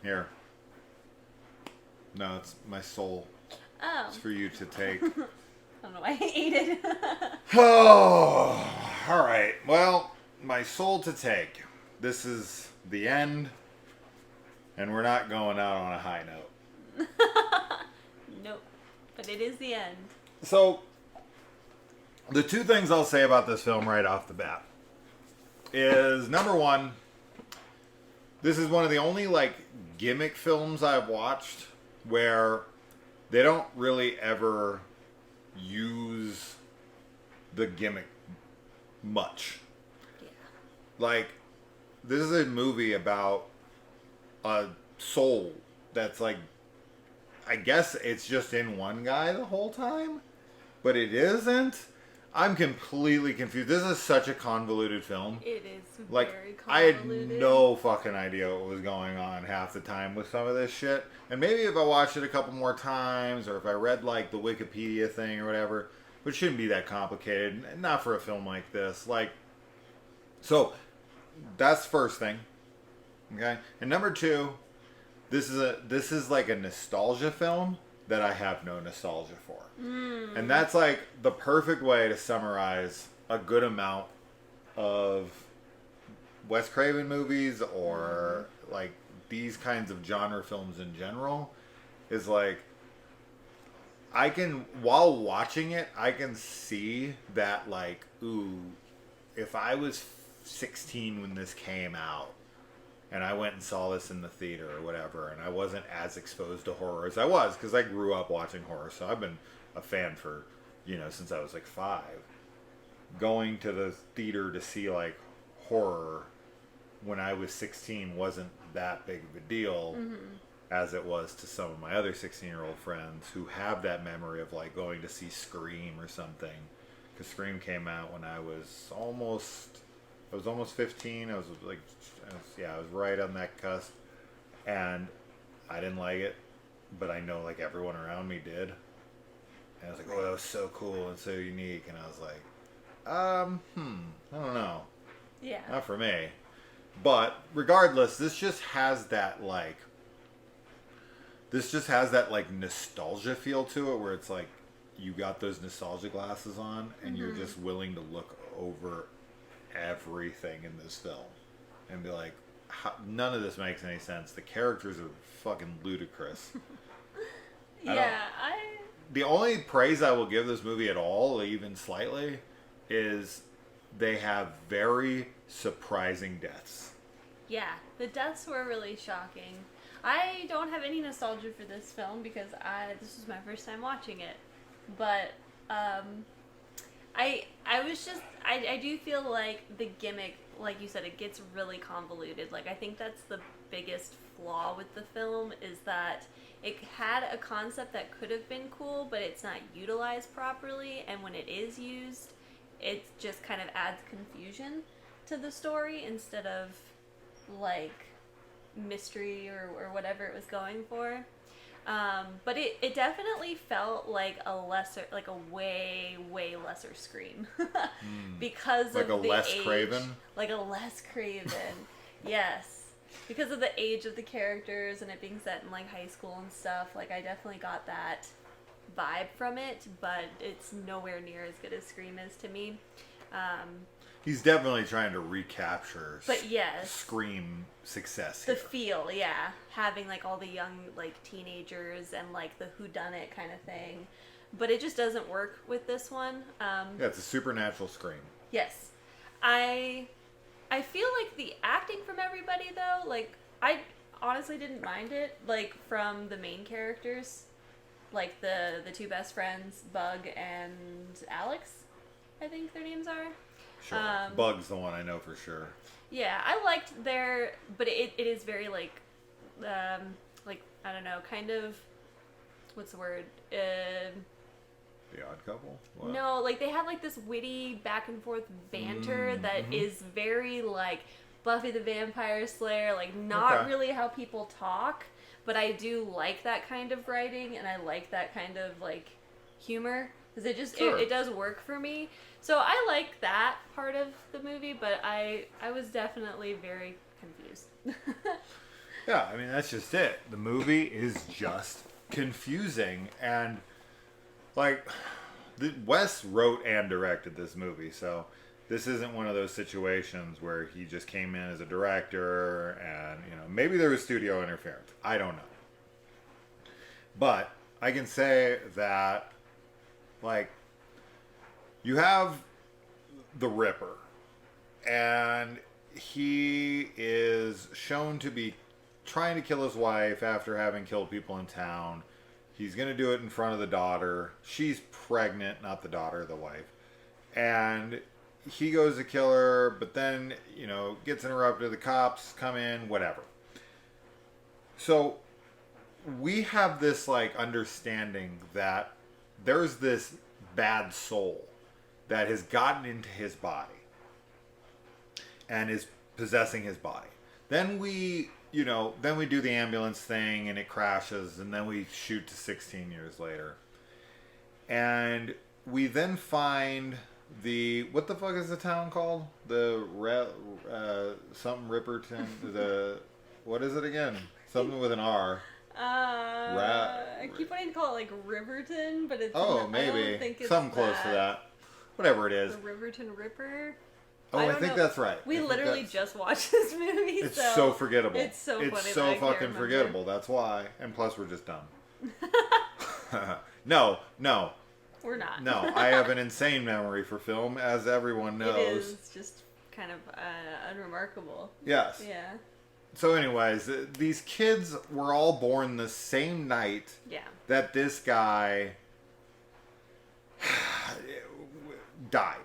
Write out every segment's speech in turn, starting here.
Here. No, it's my soul. Oh. It's for you to take. I don't know why I ate it. Oh, all right. Well, my soul to take. This is the end, and we're not going out on a high note. Nope. But it is the end. So, the two things I'll say about this film right off the bat is, number one, this is one of the only, like, gimmick films I've watched where they don't really ever use the gimmick much. Yeah. Like, this is a movie about a soul that's like, I guess it's just in one guy the whole time, but it isn't. I'm completely confused. This is such a convoluted film. It is Like, very convoluted. I had no fucking idea what was going on half the time with some of this shit. And maybe if I watched it a couple more times, or if I read, like, the Wikipedia thing or whatever, but it shouldn't be that complicated. Not for a film like this. Like, so, that's first thing. Okay? And number two, this is like a nostalgia film that I have no nostalgia for. And that's like the perfect way to summarize a good amount of Wes Craven movies or like these kinds of genre films in general. Is like, I can, while watching it, I can see that, like, ooh, if I was 16 when this came out, and I went and saw this in the theater or whatever, and I wasn't as exposed to horror as I was, because I grew up watching horror, so I've been a fan for, since I was like 5. Going to the theater to see, like, horror when I was 16 wasn't that big of a deal as it was to some of my other 16-year-old friends who have that memory of, like, going to see Scream or something. Because Scream came out when I was almost 15. I was right on that cusp. And I didn't like it, but I know, like, everyone around me did. And I was like, oh, that was so cool and so unique. And I was like, I don't know. Yeah. Not for me. But regardless, this just has that, like, nostalgia feel to it, where it's like you got those nostalgia glasses on and you're just willing to look over everything in this film and be like, none of this makes any sense. The characters are fucking ludicrous. The only praise I will give this movie at all, even slightly, is they have very surprising deaths. Yeah, the deaths were really shocking. I don't have any nostalgia for this film because this was my first time watching it. But I do feel like the gimmick, like you said, it gets really convoluted. Like, I think that's the biggest flaw with the film, is that it had a concept that could have been cool, but it's not utilized properly, and when it is used, it just kind of adds confusion to the story instead of, like, mystery or whatever it was going for. But it definitely felt like a way lesser Scream because like of the less age. Craven? Like a less Craven, yes. Because of the age of the characters and it being set in, like, high school and stuff, like, I definitely got that vibe from it, but it's nowhere near as good as Scream is to me. He's definitely trying to recapture But yes, Scream success the here. feel, yeah, having, like, all the young, like, teenagers and, like, the whodunit kind of thing, but it just doesn't work with this one. Yeah, it's a supernatural Scream. Yes, I feel like the acting from everybody, though, like, I honestly didn't mind it, like, from the main characters, like the two best friends, Bug and Alex, I think their names are. Sure. Bug's the one I know for sure. Yeah, I liked but it is very, like, I don't know, kind of, what's the word? The Odd Couple? What? No, like, they have, like, this witty back and forth banter that is very, like, Buffy the Vampire Slayer, like, not really how people talk, but I do like that kind of writing, and I like that kind of, like, humor, because it just, it does work for me. So I like that part of the movie, but I was definitely very confused. Yeah, I mean, that's just it. The movie is just confusing. And, like, Wes wrote and directed this movie, so this isn't one of those situations where he just came in as a director and, maybe there was studio interference. I don't know. But I can say that, like, you have the Ripper, and he is shown to be trying to kill his wife after having killed people in town. He's going to do it in front of the daughter. She's pregnant, not the daughter, the wife. And he goes to kill her, but then, gets interrupted. The cops come in, whatever. So we have this, like, understanding that there's this bad soul that has gotten into his body and is possessing his body. Then we do the ambulance thing and it crashes, and then we shoot to 16 years later. And we then find what the fuck is the town called? Something Ripperton. What is it again? Something with an R. I keep wanting to call it like Riverton, but it's maybe. I don't think it's something close to that. Whatever it is. The Riverton Ripper? Oh, I think that's right. We literally just watched this movie. It's so forgettable. It's so funny. It's so fucking forgettable. That's why. And plus, we're just dumb. No. We're not. No, I have an insane memory for film, as everyone knows. It is just kind of unremarkable. Yes. Yeah. So anyways, these kids were all born the same night that this guy died.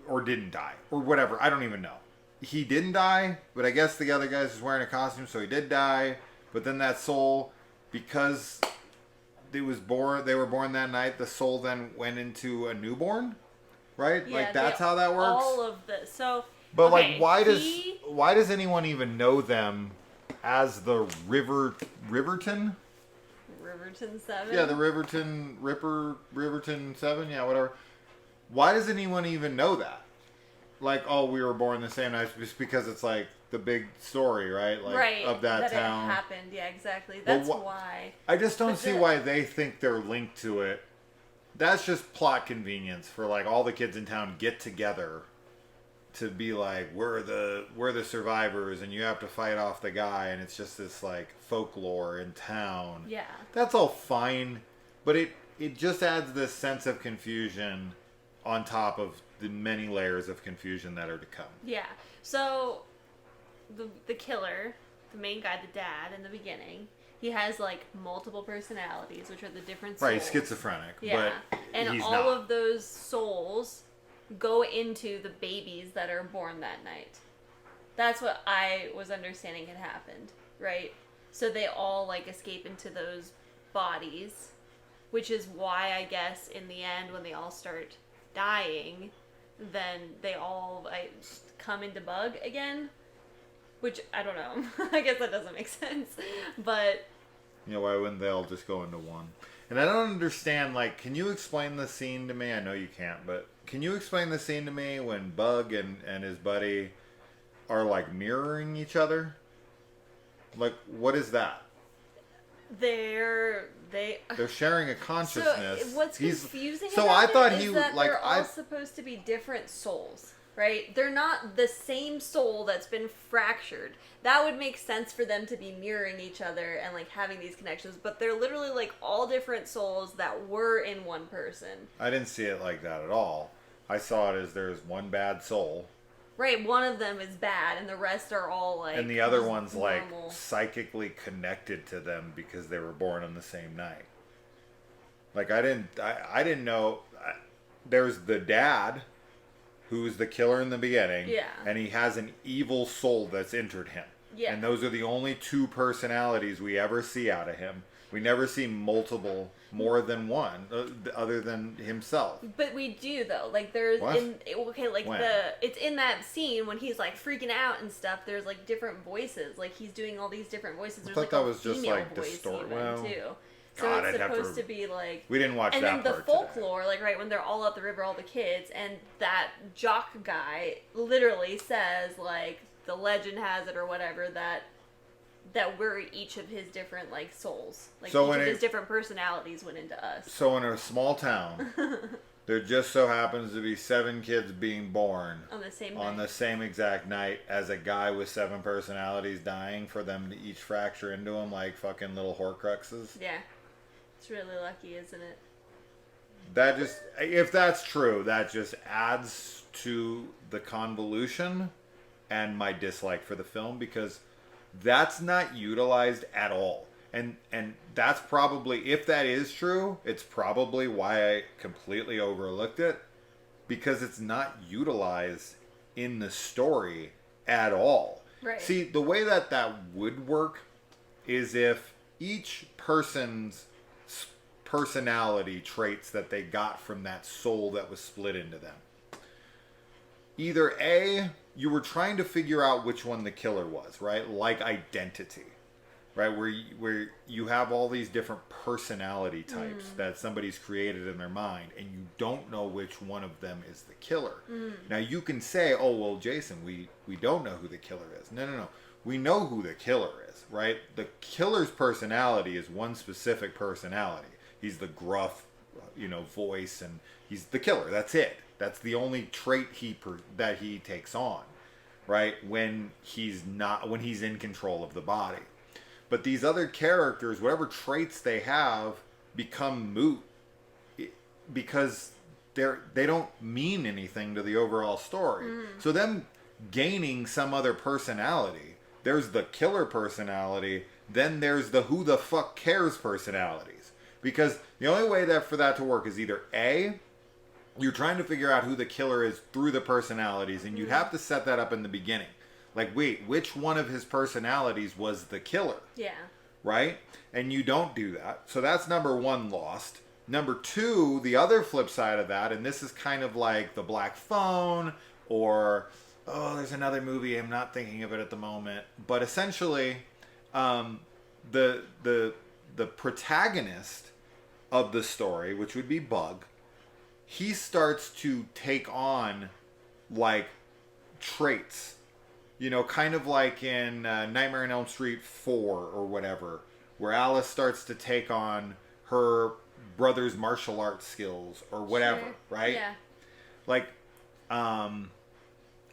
Or didn't die. Or whatever. I don't even know. He didn't die, but I guess the other guy's just wearing a costume, so he did die. But then that soul, because they were born that night, the soul then went into a newborn? Right? Yeah, like, that's how that works? All of this. So, but, okay, why does anyone even know them as the Riverton? Riverton 7? Yeah, the Riverton 7, yeah, whatever. Why does anyone even know that? Like, oh, we were born the same night, just because it's like the big story, right? Like, of that town. It happened, yeah, exactly. That's why. I just don't see why they think they're linked to it. That's just plot convenience for, like, all the kids in town get together to be like, we're the survivors, and you have to fight off the guy, and it's just this, like, folklore in town. Yeah. That's all fine, but it just adds this sense of confusion on top of the many layers of confusion that are to come. Yeah. So, the killer, the main guy, the dad, in the beginning, he has, like, multiple personalities, which are the different souls. Right, he's schizophrenic. Yeah. But and he's all not. of those souls go into the babies that are born that night. That's what I was understanding had happened, right? So they all, like, escape into those bodies, which is why, I guess, in the end, when they all start dying, then they all come into bug again, which I don't know. I guess that doesn't make sense, but why wouldn't they all just go into one? And I don't understand, like, can you explain the scene to me? I know you can't, but can you explain the scene to me when Bug and his buddy are, like, mirroring each other? Like, what is that? They're sharing a consciousness. So what's confusing So about I thought it is that they're all supposed to be different souls, right? They're not the same soul that's been fractured. That would make sense for them to be mirroring each other and, like, having these connections, but they're literally, like, all different souls that were in one person. I didn't see it like that at all. I saw it as there's one bad soul. Right, one of them is bad, and the rest are all, like, and the other one's normal. Like psychically connected to them because they were born on the same night. Like, I didn't know. There's the dad, who's the killer in the beginning, and he has an evil soul that's entered him. Yeah. And those are the only two personalities we ever see out of him. We never see more than one, other than himself. But we do, though. Like, there's it's in that scene when he's, like, freaking out and stuff. There's, like, different voices. Like, he's doing all these different voices. There's, I thought like, that was just, like, distorted. Well, too. So God, it's supposed to be like. We didn't watch that part. And then the folklore, like, right when they're all at the river, all the kids, and that jock guy literally says, like, the legend has it or whatever, that that we're each of his different like souls, like So each when of it- his different personalities went into us. So in a small town, there just so happens to be 7 kids being born On the same on night. the same exact night as a guy with 7 personalities dying for them to each fracture into him like fucking little Horcruxes. Yeah. It's really lucky, isn't it? That just, if that's true, that just adds to the convolution and my dislike for the film, because that's not utilized at all. And that's probably, if that is true, it's probably why I completely overlooked it, because it's not utilized in the story at all. Right. See, the way that would work is if each person's personality traits that they got from that soul that was split into them, either A, you were trying to figure out which one the killer was, right? Like Identity, right? Where you have all these different personality types that somebody's created in their mind, and you don't know which one of them is the killer. Now you can say, oh, well, Jason, we don't know who the killer is. No. We know who the killer is, right? The killer's personality is one specific personality. He's the gruff, voice, and he's the killer. That's it. That's the only trait that he takes on, right? When he's in control of the body. But these other characters, whatever traits they have, become moot because they don't mean anything to the overall story. So them gaining some other personality, there's the killer personality, then there's the who the fuck cares personalities. Because the only way for that to work is either A, you're trying to figure out who the killer is through the personalities, and you'd have to set that up in the beginning. Like, wait, which one of his personalities was the killer? Yeah. Right? And you don't do that. So that's number 1 lost. Number 2, the other flip side of that, and this is kind of like The Black Phone, or, there's another movie, I'm not thinking of it at the moment. But essentially, the protagonist of the story, which would be Bug, he starts to take on like traits, kind of like in Nightmare on Elm Street 4 or whatever, where Alice starts to take on her brother's martial arts skills or whatever, Sure. right? Yeah. Like,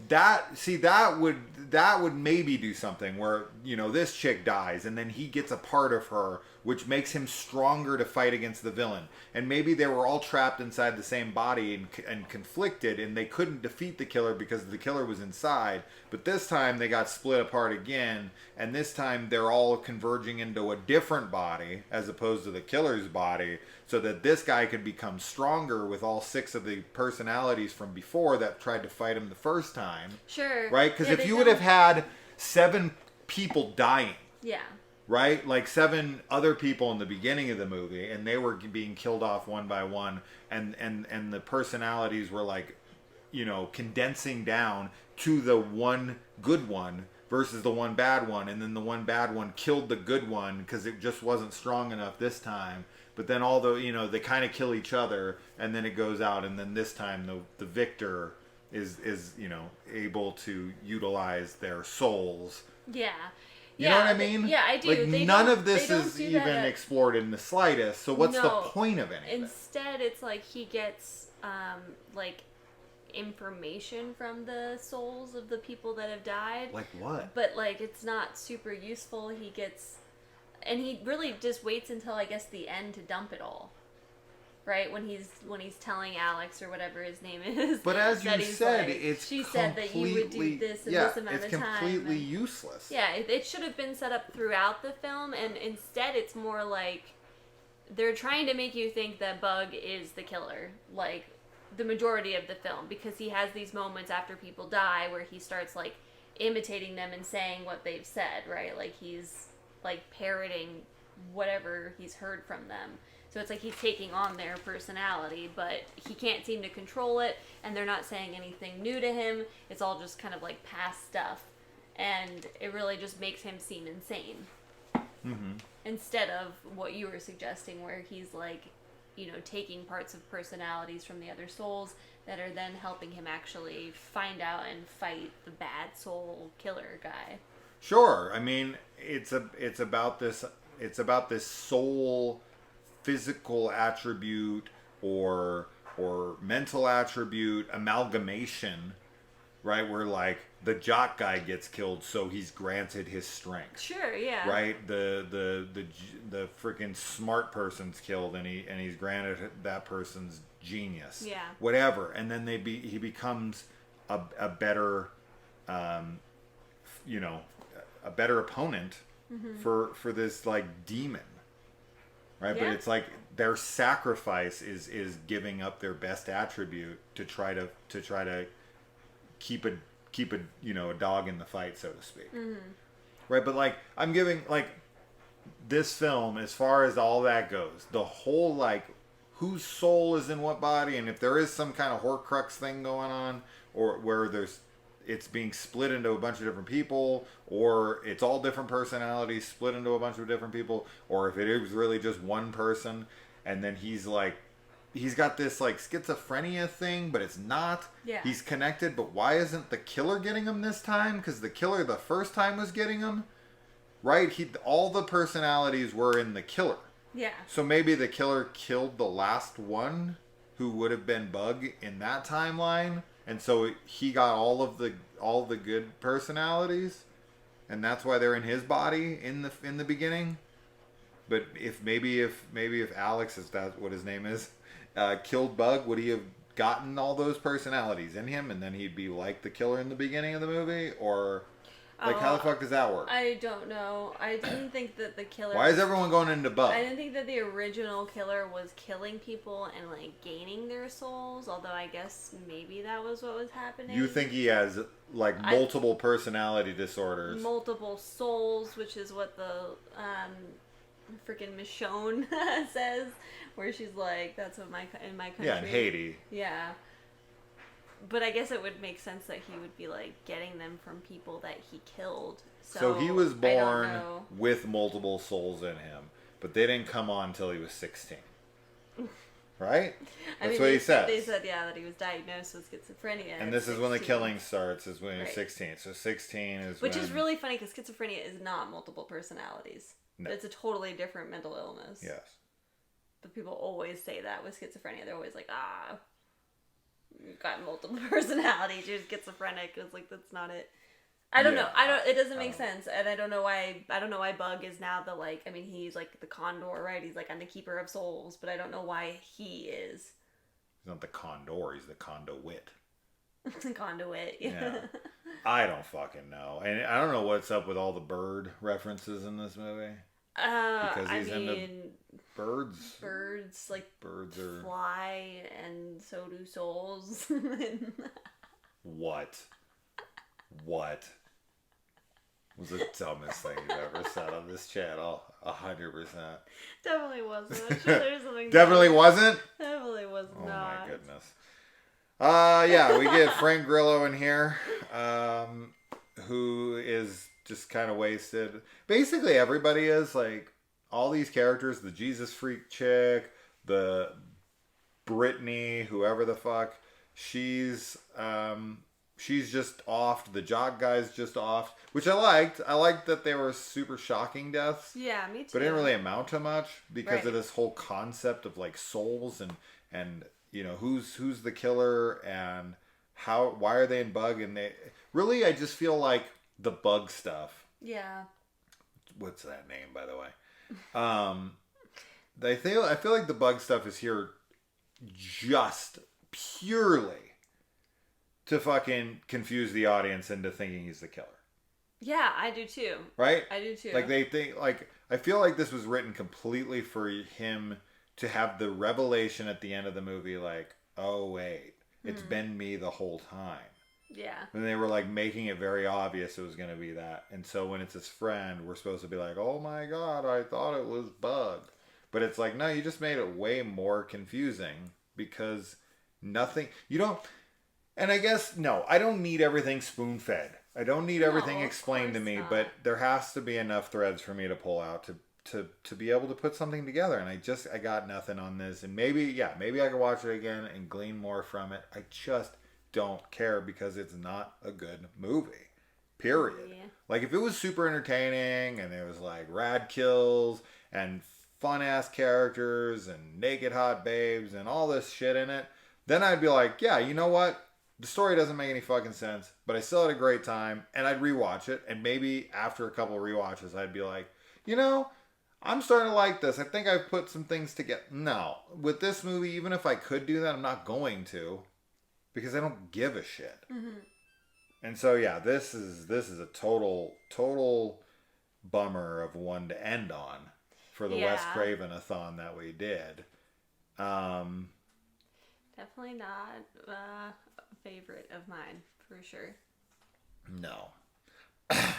that would maybe do something where, this chick dies and then he gets a part of her, which makes him stronger to fight against the villain. And maybe they were all trapped inside the same body and conflicted, and they couldn't defeat the killer because the killer was inside. But this time they got split apart again, and this time they're all converging into a different body as opposed to the killer's body, so that this guy could become stronger with all 6 of the personalities from before that tried to fight him the first time. Sure. Right? Because Yeah, if they you would have had 7 people dying, Yeah. right? Like 7 other people in the beginning of the movie, and they were being killed off one by one, and the personalities were like, condensing down to the one good one versus the one bad one, and then the one bad one killed the good one because it just wasn't strong enough this time. But then they kind of kill each other, and then it goes out, and then this time the victor is able to utilize their souls. Yeah. You know what I mean? Yeah, I do. Like, They none don't- of this they don't is do even that. explored in the slightest. So what's the No. point of anything? Instead, it's like he gets like information from the souls of the people that have died. Like what? But like it's not super useful. And he really just waits until I guess the end to dump it all. Right? When he's telling Alex or whatever his name is. But as you that he's said, like, it's she said that you would do this in this amount of time. it's completely useless. Yeah, it should have been set up throughout the film, and instead it's more like they're trying to make you think that Bug is the killer, like the majority of the film, because he has these moments after people die where he starts like imitating them and saying what they've said, right? Like he's like parroting whatever he's heard from them. So it's like he's taking on their personality, but he can't seem to control it, and they're not saying anything new to him. It's all just kind of like past stuff, and it really just makes him seem insane. Mm-hmm. Instead of what you were suggesting, where he's like, taking parts of personalities from the other souls that are then helping him actually find out and fight the bad soul killer guy. Sure. I mean, it's about this soul physical attribute or mental attribute amalgamation, right? Where like the jock guy gets killed, so he's granted his strength. Sure, yeah. Right? The freaking smart person's killed, and he's granted that person's genius. Yeah. Whatever, and then he becomes a better, you know, a better opponent for this like demon. Right? Yeah. But it's like their sacrifice is giving up their best attribute to try to keep a a dog in the fight, so to speak. Right? But like I'm giving like this film, as far as all that goes, the whole like whose soul is in what body, and if there is some kind of Horcrux thing going on, or where it's being split into a bunch of different people, or it's all different personalities split into a bunch of different people, or if it is really just one person, and then he's got this like schizophrenia thing, but it's not. Yeah. He's connected, but why isn't the killer getting him this time? Because the killer the first time was getting him, right? All the personalities were in the killer. Yeah. So maybe the killer killed the last one, who would have been Bug in that timeline. And so he got all the good personalities, and that's why they're in his body in the beginning. But if Alex, is that what his name is, killed Bug, would he have gotten all those personalities in him, and then he'd be like the killer in the beginning of the movie, or like how the fuck does that work? I don't know. I didn't think that the killer. Why is everyone going into Bug? I didn't think that the original killer was killing people and like gaining their souls. Although I guess maybe that was what was happening. You think he has like multiple personality disorders? Multiple souls, which is what the freaking Michonne says, where she's like, "That's what in my country." Yeah, in Haiti. Yeah. But I guess it would make sense that he would be like getting them from people that he killed. So he was born with multiple souls in him, but they didn't come on until he was 16. Right? That's what he said. They said, yeah, that he was diagnosed with schizophrenia. And this is when the killing starts, is when he's 16. So 16 is Which is really funny, because schizophrenia is not multiple personalities. No. It's a totally different mental illness. Yes. But people always say that with schizophrenia. They're always like, you've got multiple personalities, you're schizophrenic. It's like, that's not it. I don't know. It doesn't make sense. And I don't know why Bug is now the like, I mean, he's like the condor, right? He's like, I'm the keeper of souls, but I don't know why he is. He's not the condor, he's the conduit. Conduit, yeah. I don't fucking know. And I don't know what's up with all the bird references in this movie. Because he's into birds. Birds, like, birds are fly, and so do souls. What was the dumbest thing you've ever said on this channel? 100%. Definitely wasn't. I'm sure there's something. Definitely wasn't? Definitely was not. Oh my goodness. Yeah, we get Frank Grillo in here, who is just kind of wasted. Basically, everybody is like, all these characters, the Jesus freak chick, the Brittany, whoever the fuck, she's just off. The jock guy's just off, which I liked. I liked that they were super shocking deaths. Yeah, me too. But it didn't really amount to much because of this whole concept of like souls and you know, who's the killer and why are they in Bug, and they really, I just feel like the Bug stuff. Yeah. What's that name, by the way? I feel like the Bug stuff is here just purely to fucking confuse the audience into thinking he's the killer. Yeah, I do too. Right? I do too. Like they think, like, I feel like this was written completely for him to have the revelation at the end of the movie, like, oh wait, it's been me the whole time. Yeah. And they were like making it very obvious it was going to be that. And so when it's his friend, we're supposed to be like, oh my God, I thought it was Bug. But it's like, no, you just made it way more confusing because nothing, you don't, and I guess, no, I don't need everything spoon fed. I don't need everything explained to me, but there has to be enough threads for me to pull out to be able to put something together. And I got nothing on this. And maybe I could watch it again and glean more from it. I just don't care because it's not a good movie. Period. Yeah. Like, if it was super entertaining and there was like rad kills and fun ass characters and naked hot babes and all this shit in it, then I'd be like, yeah, you know what? The story doesn't make any fucking sense, but I still had a great time, and I'd rewatch it, and maybe after a couple of rewatches, I'd be like, you know, I'm starting to like this. I think I've put some things together. No, with this movie, even if I could do that, I'm not going to, because I don't give a shit. Mm-hmm. And so yeah, this is a total bummer of one to end on for the Wes Craven-a-thon that we did. Definitely not a favorite of mine, for sure. No.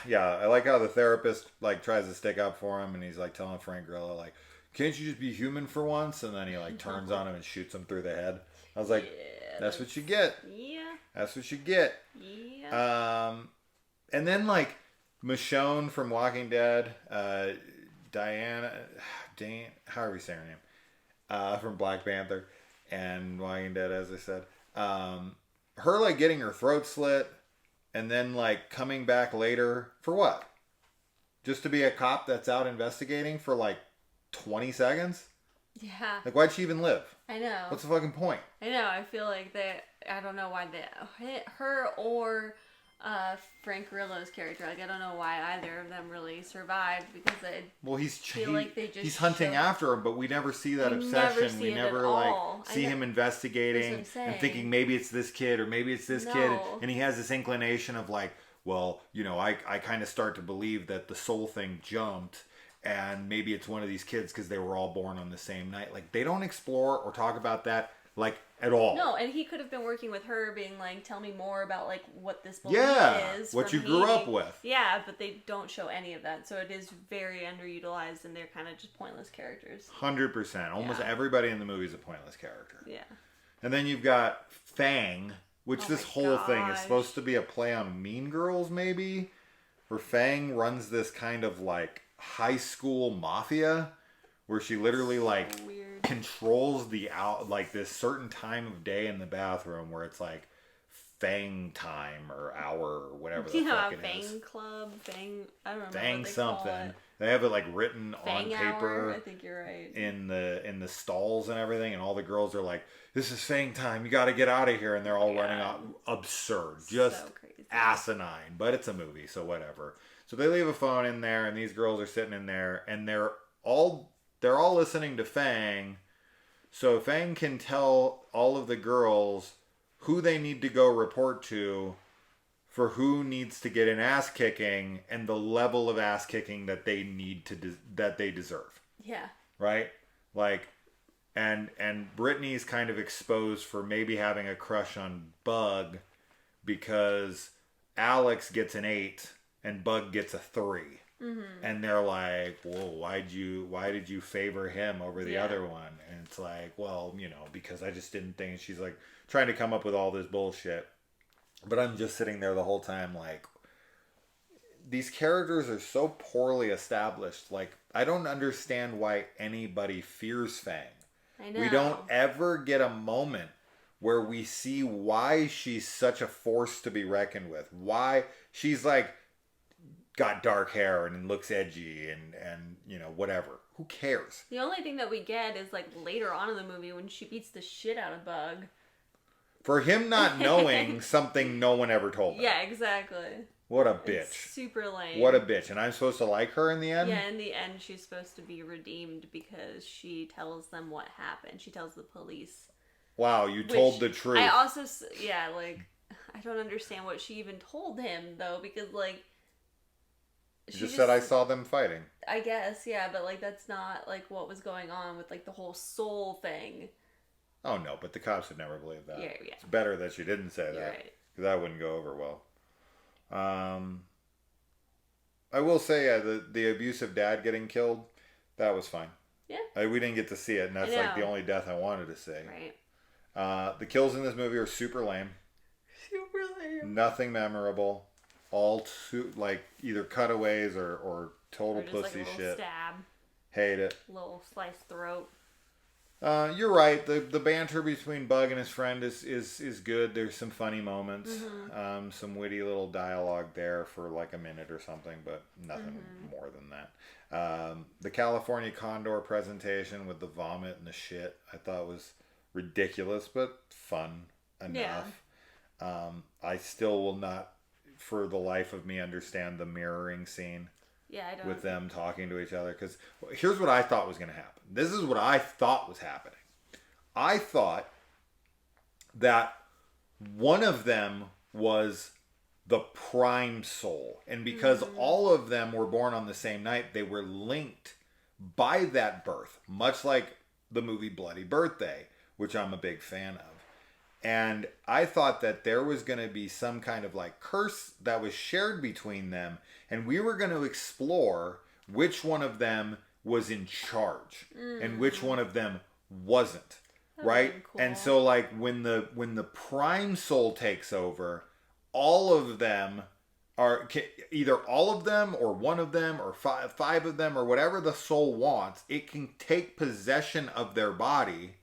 Yeah, I like how the therapist like tries to stick up for him, and he's like telling Frank Grillo like, "Can't you just be human for once?" And then he like turns on him and shoots him through the head. I was like, yeah, "That's what you get." Yeah. That's what you get. Yeah. And then like Michonne from Walking Dead, Dane, however you say her name, from Black Panther and Walking Dead, as I said, her like getting her throat slit and then like coming back later for what? Just to be a cop that's out investigating for like 20 seconds? Yeah. Like, why'd she even live? I know. What's the fucking point? I know. I feel like I don't know why her or Frank Grillo's character. Like, I don't know why either of them really survived, because I feel like they just he's hunting after him, but we never see that obsession. We never like see him investigating and thinking maybe it's this kid or maybe it's this kid, and he has this inclination of like, well, you know, I kind of start to believe that the soul thing jumped. And maybe it's one of these kids because they were all born on the same night. Like, they don't explore or talk about that, like, at all. No, and he could have been working with her, being like, tell me more about, like, what this belief is. What you grew up with. Yeah, but they don't show any of that. So it is very underutilized, and they're kind of just pointless characters. 100%. Almost everybody in the movie is a pointless character. Yeah. And then you've got Fang, which this whole thing is supposed to be a play on Mean Girls, maybe? Where Fang runs this kind of, like, high school mafia where she literally like controls like this certain time of day in the bathroom where it's like Fang time or hour or whatever the fuck it Fang is. Club, Fang, I don't remember Fang what they something. call it. They have it like written Fang on paper. Hour, I think you're right. In the stalls and everything, and all the girls are like, "This is Fang time. You got to get out of here," and they're all running out. Absurd, just so crazy. Asinine. But it's a movie, so whatever. So they leave a phone in there, and these girls are sitting in there, and they're all listening to Fang, so Fang can tell all of the girls who they need to go report to for who needs to get an ass kicking and the level of ass kicking that they need that they deserve. Yeah. Right? Like, and Brittany's kind of exposed for maybe having a crush on Bug because Alex gets an 8. And Bug gets a 3. Mm-hmm. And they're like, whoa, why did you favor him over the other one? And it's like, well, you know, because I just didn't think. She's like trying to come up with all this bullshit. But I'm just sitting there the whole time like, these characters are so poorly established. Like, I don't understand why anybody fears Fang. I know. We don't ever get a moment where we see why she's such a force to be reckoned with. Why she's like, got dark hair and looks edgy and you know, whatever. Who cares? The only thing that we get is like later on in the movie when she beats the shit out of Bug. For him not knowing something no one ever told him. Yeah, exactly. What a bitch. It's super lame. What a bitch. And I'm supposed to like her in the end? Yeah, in the end she's supposed to be redeemed because she tells them what happened. She tells the police. Wow, you told the truth. I also, like, I don't understand what she even told him though, because like, you just said I saw them fighting. I guess, yeah, but like that's not like what was going on with like the whole soul thing. Oh no, but the cops would never believe that. Yeah. It's better that she didn't say that. Right. Because that wouldn't go over well. I will say the abusive dad getting killed, that was fine. Yeah. We didn't get to see it, and that's like the only death I wanted to see. Right. The kills in this movie are super lame. Super lame. Nothing memorable. All too, like, either cutaways or total just pussy like a shit. Stab. Hate it. Little sliced throat. You're right. The banter between Bug and his friend is good. There's some funny moments, some witty little dialogue there for like a minute or something, but nothing more than that. The California Condor presentation with the vomit and the shit, I thought was ridiculous, but fun enough. Yeah. I still will not, for the life of me, understand the mirroring scene. Yeah, I don't. With them talking to each other. Because here's what I thought was going to happen. This is what I thought was happening. I thought that one of them was the prime soul. And because all of them were born on the same night, they were linked by that birth. Much like the movie Bloody Birthday, which I'm a big fan of. And I thought that there was going to be some kind of like curse that was shared between them. And we were going to explore which one of them was in charge and which one of them wasn't. Right? Cool. And so like when the prime soul takes over, all of them are either all of them or one of them or five of them or whatever the soul wants. It can take possession of their body,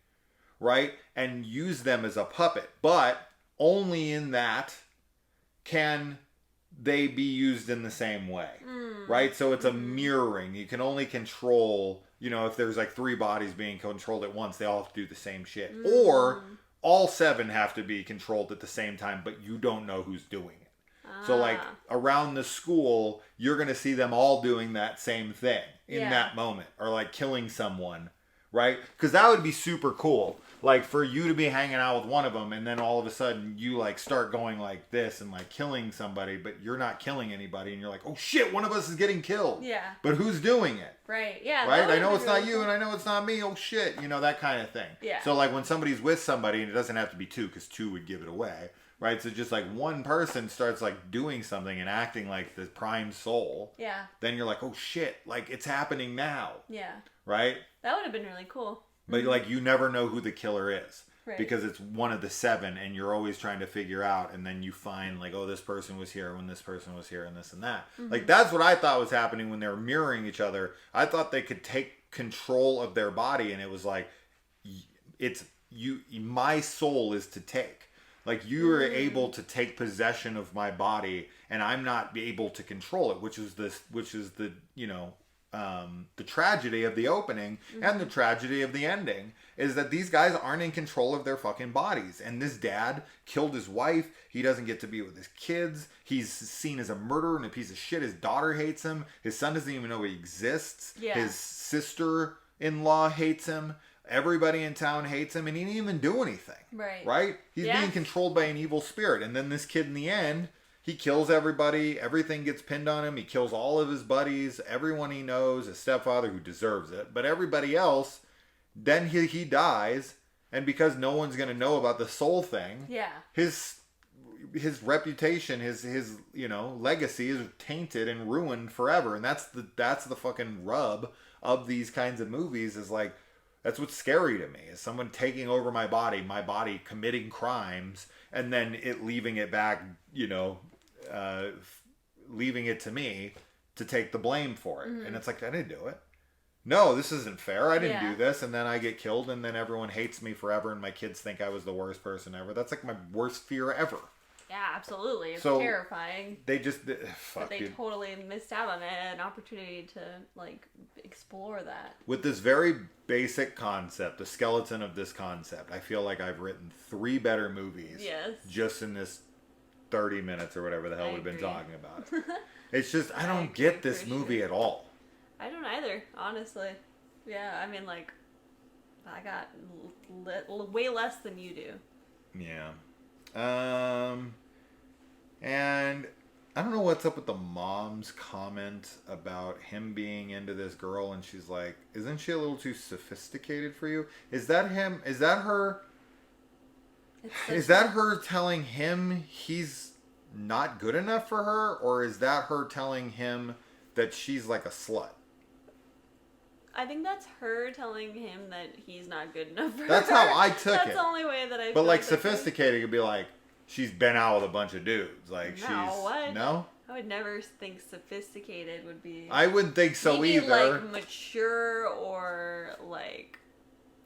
right? And use them as a puppet. But only in that can they be used in the same way, right? So it's a mirroring. You can only control, if there's like 3 bodies being controlled at once, they all have to do the same shit. Or all 7 have to be controlled at the same time, but you don't know who's doing it. So like around the school, you're going to see them all doing that same thing in that moment, or like killing someone, right? Because that would be super cool. Like for you to be hanging out with one of them and then all of a sudden you like start going like this and like killing somebody, but you're not killing anybody and you're like, oh shit, one of us is getting killed. Yeah. But who's doing it? Right. Yeah. Right? I know it's not you and I know it's not me. Oh shit. That kind of thing. Yeah. So like when somebody's with somebody, and it doesn't have to be 2 because 2 would give it away. Right? So just like one person starts like doing something and acting like the prime soul. Yeah. Then you're like, oh shit, like it's happening now. Yeah. Right? That would have been really cool. But like you never know who the killer is. Right. Because it's one of the 7 and you're always trying to figure out, and then you find like, oh, this person was here when this person was here and this and that. Like that's what I thought was happening when they were mirroring each other. I thought they could take control of their body, and it was like, it's you, my soul is to take. Like you are able to take possession of my body and I'm not able to control it, which is the the tragedy of the opening and the tragedy of the ending is that these guys aren't in control of their fucking bodies. And this dad killed his wife. He doesn't get to be with his kids. He's seen as a murderer and a piece of shit. His daughter hates him. His son doesn't even know he exists. Yeah. His sister-in-law hates him. Everybody in town hates him, and he didn't even do anything. Right? He's being controlled by an evil spirit. And then this kid in the end, he kills everybody. Everything gets pinned on him. He kills all of his buddies, everyone he knows, his stepfather who deserves it. But everybody else, then he dies. And because no one's going to know about the soul thing, his reputation, his legacy is tainted and ruined forever. And that's the fucking rub of these kinds of movies is like, that's what's scary to me, is someone taking over my body committing crimes, and then it leaving it back, leaving it to me to take the blame for it. And it's like, I didn't do it. No, this isn't fair. I didn't do this. And then I get killed, and then everyone hates me forever, and my kids think I was the worst person ever. That's like my worst fear ever. Yeah, absolutely. It's terrifying. They just... but they totally missed out on an opportunity to, like, explore that. With this very basic concept, the skeleton of this concept, I feel like I've written 3 better movies just in this 30 minutes or whatever the hell we've been talking about. It's just, I don't get this movie at all. I don't either, honestly. Yeah, I mean, like, I got way less than you do. Yeah. And I don't know what's up with the mom's comment about him being into this girl, and she's like, isn't she a little too sophisticated for you? Is that him? Is that her? Is that her telling him he's not good enough for her? Or is that her telling him that she's like a slut? I think that's her telling him that he's not good enough for her. That's how I took it. That's the only way that I. But like sophisticated could be like, she's been out with a bunch of dudes. Like what? No. I would never think sophisticated would be. I wouldn't think so maybe either. Like mature or like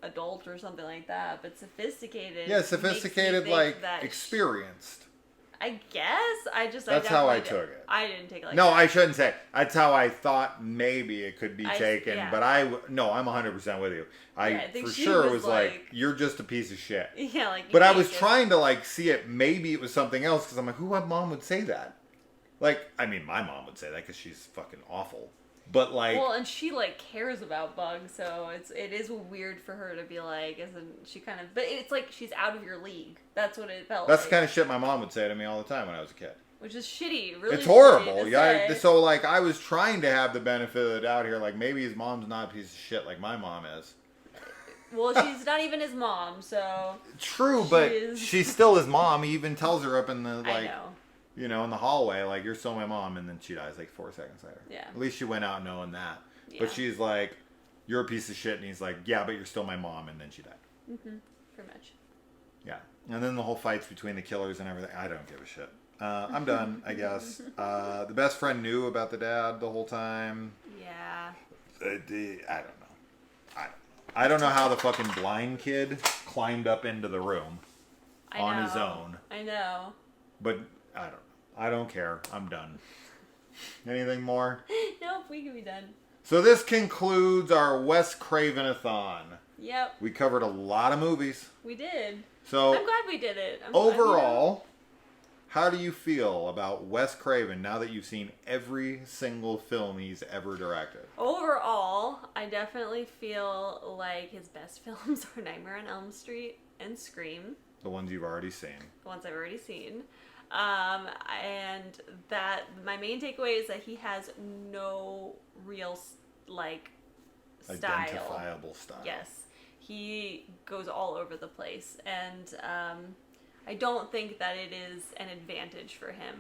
adult or something like that, but sophisticated. Yeah, sophisticated, makes me think like, that experienced. I guess. That's how I took it. I didn't take it like no, that. I shouldn't say. That's how I thought maybe it could be taken. yeah. But no, I'm 100% with you. I think for she sure was was like, you're just a piece of shit. Yeah, like. But I was trying to like see it. Maybe it was something else because I'm like, who mom would say that? Like, I mean, my mom would say that because she's fucking awful. But like, well, and she like cares about bugs, so it is weird for her to be like, isn't she kind of? But it's like she's out of your league. That's what it felt. That's like. the kind of shit my mom would say to me all the time when I was a kid. Which is shitty. Really, it's horrible. Shitty to Yeah. say. So like, I was trying to have the benefit of the doubt here. Like, maybe his mom's not a piece of shit like my mom is. Well, she's not even his mom, so. True, but she's still his mom. He even tells her up in the like. I know. You know, in the hallway, like, you're still my mom, and then she dies like 4 seconds later. Yeah. At least she went out knowing that. Yeah. But she's like, you're a piece of shit, and he's like, yeah, but you're still my mom, and then she died. Mm-hmm. Pretty much. Yeah. And then the whole fights between the killers and everything. I don't give a shit. I'm done, I guess. The best friend knew about the dad the whole time. Yeah. I don't know. I don't know how the fucking blind kid climbed up into the room on his own. I know. But I don't know. I don't care. I'm done. Anything more? Nope, we can be done. So this concludes our Wes Craven-a-thon. Yep. We covered a lot of movies. We did. So I'm glad we did it. Overall, how do you feel about Wes Craven now that you've seen every single film he's ever directed? Overall, I definitely feel like his best films are Nightmare on Elm Street and Scream. The ones you've already seen. The ones I've already seen. And that my main takeaway is that he has no real like style. Identifiable style. Yes, he goes all over the place, and I don't think that it is an advantage for him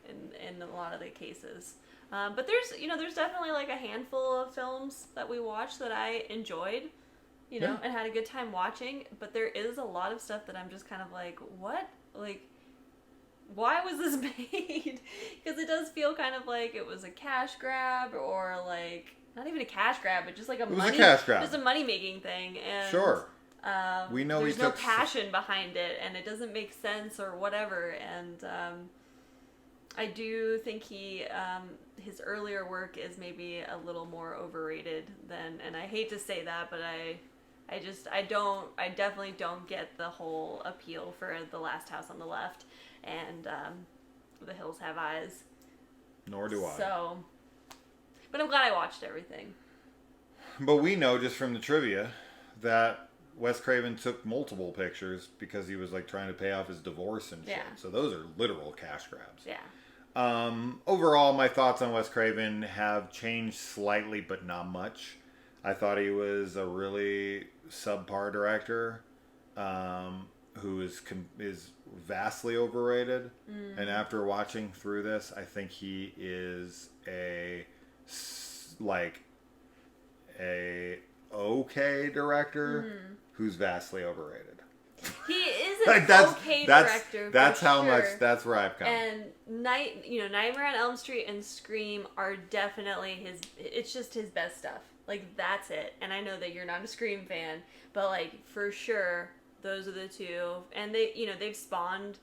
in a lot of the cases. But there's definitely like a handful of films that we watched that I enjoyed, and had a good time watching. But there is a lot of stuff that I'm just kind of like, what, like. Why was this made? Because it does feel kind of like it was a cash grab, or like not even a cash grab, but just like a money making thing. And sure. We know there's no passion behind it, and it doesn't make sense or whatever. And I do think his earlier work is maybe a little more overrated than. And I hate to say that, but I definitely don't get the whole appeal for The Last House on the Left and The Hills Have Eyes. Nor do I. So, but I'm glad I watched everything. But we know just from the trivia that Wes Craven took multiple pictures because he was like trying to pay off his divorce and shit. Yeah. So those are literal cash grabs. Yeah. Overall, my thoughts on Wes Craven have changed slightly, but not much. I thought he was a really subpar director who is vastly overrated. And after watching through this, I think he is a okay director who's vastly overrated. He is an okay director. That's for how sure. much. That's where I've come. And Nightmare on Elm Street and Scream are definitely his. It's just his best stuff. Like, that's it. And I know that you're not a Scream fan, but like for sure, those are the two. And they've spawned,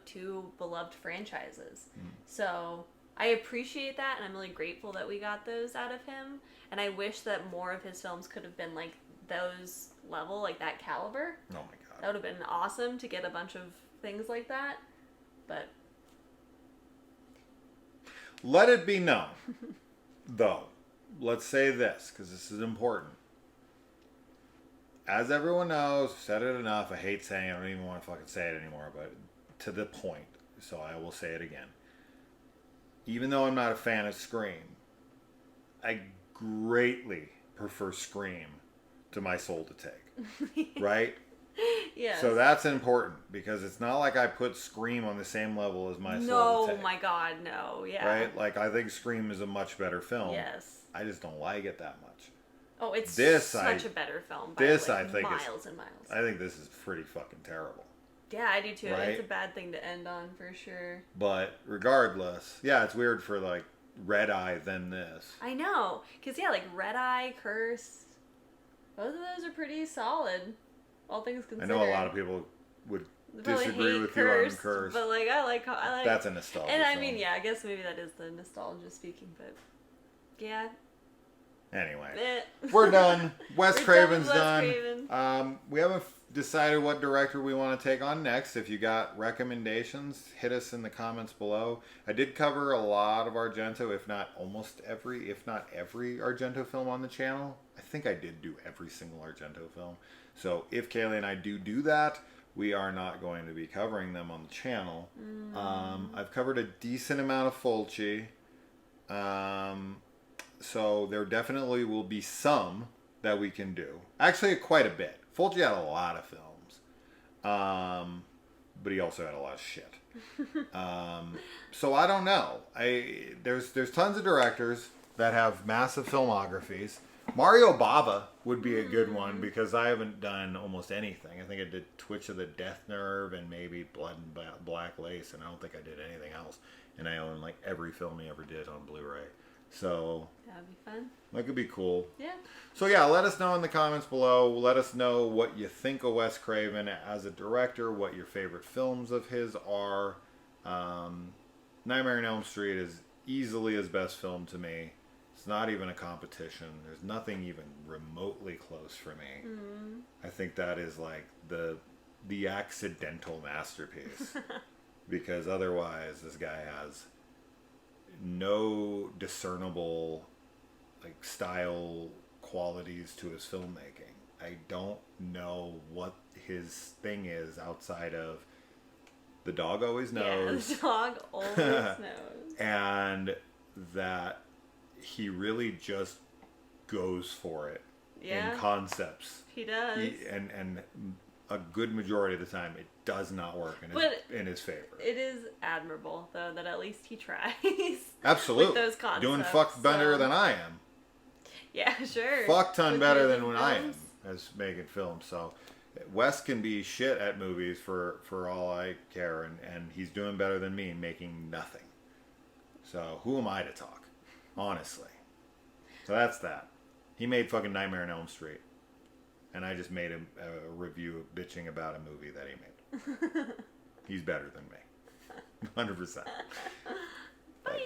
2 beloved franchises. So I appreciate that, and I'm really grateful that we got those out of him. And I wish that more of his films could have been like those level, like that caliber. Oh my god. That would have been awesome to get a bunch of things like that. But let it be known, though, let's say this, because this is important. As everyone knows, I've said it enough. I hate saying it. I don't even want to fucking say it anymore, but to the point. So I will say it again. Even though I'm not a fan of Scream, I greatly prefer Scream to My Soul to Take. Right? Yeah. So that's important, because it's not like I put Scream on the same level as My Soul to Take. No, my God, no. Yeah. Right? Like, I think Scream is a much better film. Yes. I just don't like it that much. Oh, it's such a better film. I think miles and miles. I think this is pretty fucking terrible. Yeah, I do too. Right? It's a bad thing to end on for sure. But regardless, yeah, it's weird for like Red Eye than this. I know, because like Red Eye, Curse, Both of those are pretty solid, all things I considered. know a lot of people would Probably disagree hate with Cursed, you on Cursed. but like I like That's a nostalgia And I film. mean, yeah, I guess maybe that is the nostalgia speaking, but yeah. Anyway, we're done. Wes We're Craven's done with Wes done. We haven't decided what director we want to take on next. If you got recommendations, hit us in the comments below. I did cover a lot of Argento, if not every Argento film on the channel. I think I did do every single Argento film. So if Kaylee and I do that, we are not going to be covering them on the channel. I've covered a decent amount of Fulci. So there definitely will be some that we can do. Actually, quite a bit. Fulci had a lot of films. But he also had a lot of shit. So I don't know. There's tons of directors that have massive filmographies. Mario Bava would be a good one because I haven't done almost anything. I think I did Twitch of the Death Nerve and maybe Blood and Black Lace, and I don't think I did anything else. And I own like every film he ever did on Blu-ray. So that'd be fun. That could be cool. Yeah. So yeah, let us know in the comments below. Let us know what you think of Wes Craven as a director, what your favorite films of his are. Nightmare on Elm Street is easily his best film to me. It's not even a competition. There's nothing even remotely close for me. I think that is like the accidental masterpiece. Because otherwise this guy has no discernible like style qualities to his filmmaking. I don't know what his thing is outside of The Dog Always Knows. Yeah, The Dog Always Knows. And that he really just goes for it in concepts. He does. And a good majority of the time it does not work in his favor. It is admirable though that at least he tries. Absolutely. With those concepts. Doing fuck better than I am. Yeah, sure. Fuck ton With better making than when I am films. as making films. So Wes can be shit at movies for all I care, and he's doing better than me making nothing. So who am I to talk? Honestly. So that's that. He made fucking Nightmare on Elm Street. And I just made a review bitching about a movie that he made. He's better than me. 100%. Bye.